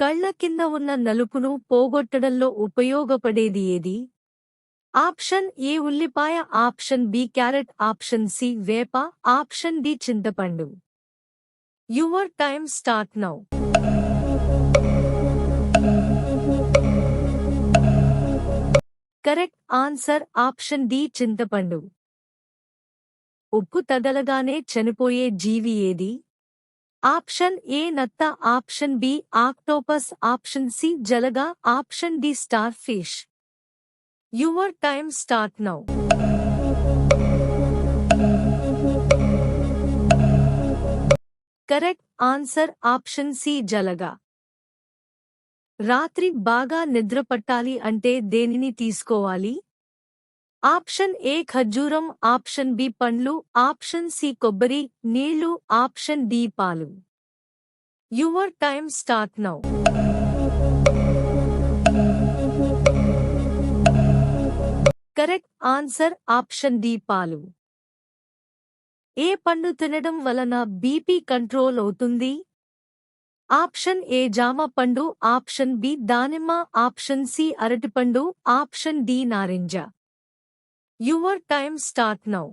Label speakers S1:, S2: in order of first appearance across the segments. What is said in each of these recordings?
S1: కళ్ల కింద ఉన్న నలుపును పోగొట్టడంలో ఉపయోగపడేది ఏది? ఆప్షన్ ఏ ఉల్లిపాయ, option B carrot, option C వేప, ఆప్షన్ డి చింతపండు. Your time start now. Correct answer option D చింతపండు. ఉప్పు తగలగానే చనిపోయే జీవి ఏది? ఆప్షన్ ఏ నత్త, option B octopus, option C జలగ, option D starfish. Your time start now. Correct answer option C జలగ. రాత్రి బాగా నిద్రపట్టాలి అంటే దేనిని తీసుకోవాలి? ఆప్షన్ ఏ ఖర్జూరం, ఆప్షన్ బి పండ్లు, ఆప్షన్ సి కొబ్బరి నీళ్లు, ఆప్షన్ డి పాలు. Your time start now. Correct answer option D పాలు. ఏ పండు తినడం వలన బీపీ కంట్రోల్ అవుతుంది? ఆప్షన్ ఏ జామ పండు, ఆప్షన్ బి దానిమ్మ, ఆప్షన్ సి అరటిపండు, ఆప్షన్ డి నారింజ. Your time start now.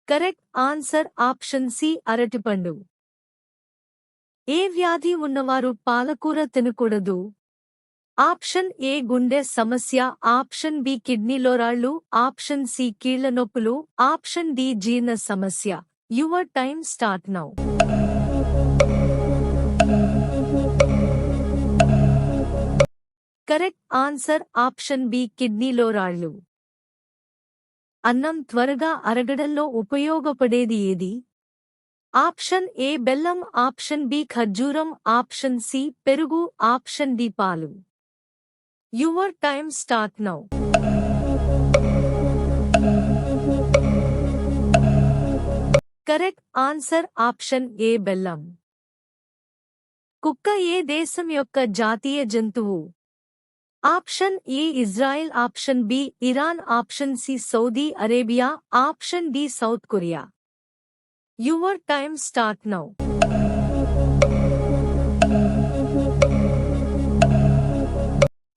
S1: Correct answer option C అరటిపండు. ఏ వ్యాధి ఉన్నవారు పాలకూర తినకూడదు? ఆప్షన్ ఏ గుండె సమస్య, ఆప్షన్ బి కిడ్నీలో రాళ్లు, ఆప్షన్ సి కీళ్ల నొప్పులు, ఆప్షన్ డి జీర్ణ సమస్య. Your time start now. Correct answer option B కిడ్నీలో రాళ్లు. అన్నం త్వరగా అరగడంలో ఉపయోగపడేది ఏది? ఆప్షన్ ఏ బెల్లం, ఆప్షన్ బి ఖర్జూరం, ఆప్షన్ సి పెరుగు, ఆప్షన్ డి పాలు. Your time start now. Correct answer option A బెల్లం. కుక్క ఏ దేశం యొక్క జాతీయ జంతువు? Option A Israel, option B Iran, option C Saudi Arabia, option D South Korea. Your time start now.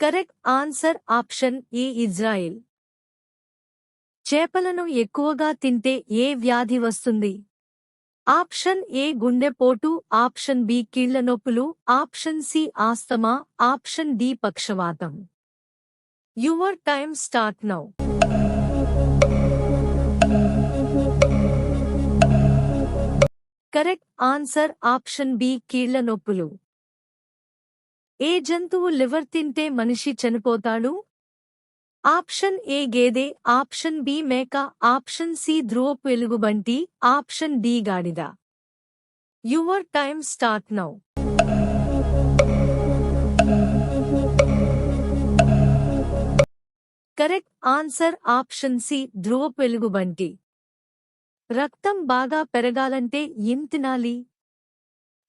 S1: Correct answer option A Israel. చేపలను ఎక్కువగా తింటే ఏ వ్యాధి వస్తుంది? ఆప్షన్ ఏ గుండెపోటు, ఆప్షన్ బి కీళ్ల నొప్పులు, option C asthma, option D పక్షవాతం. Your time start now. Correct answer option B కీళ్ల నొప్పులు. ఏ జంతువు లివర్ తింటే మనిషి చనిపోతాడు? ఆప్షన్ ఏ గేదె, ఆప్షన్ బి మేక, ఆప్షన్ సి ధ్రువపు ఎలుగుబంటి, ఆప్షన్ డి గాడిద. Your time start now. Correct answer option C ధ్రువపు ఎలుగుబంటి. రక్తం బాగా పెరగాలంటే ఏం తినాలి?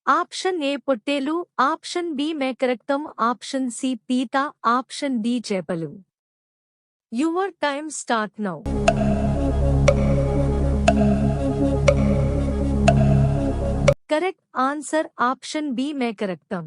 S1: ఆప్షన్ ఏ పొట్టేలు, ఆప్షన్ బి మేకరక్తం, ఆప్షన్ సి పీత, ఆప్షన్ డి చేపలు. Your time start now. Correct answer option B మేకరక్తం.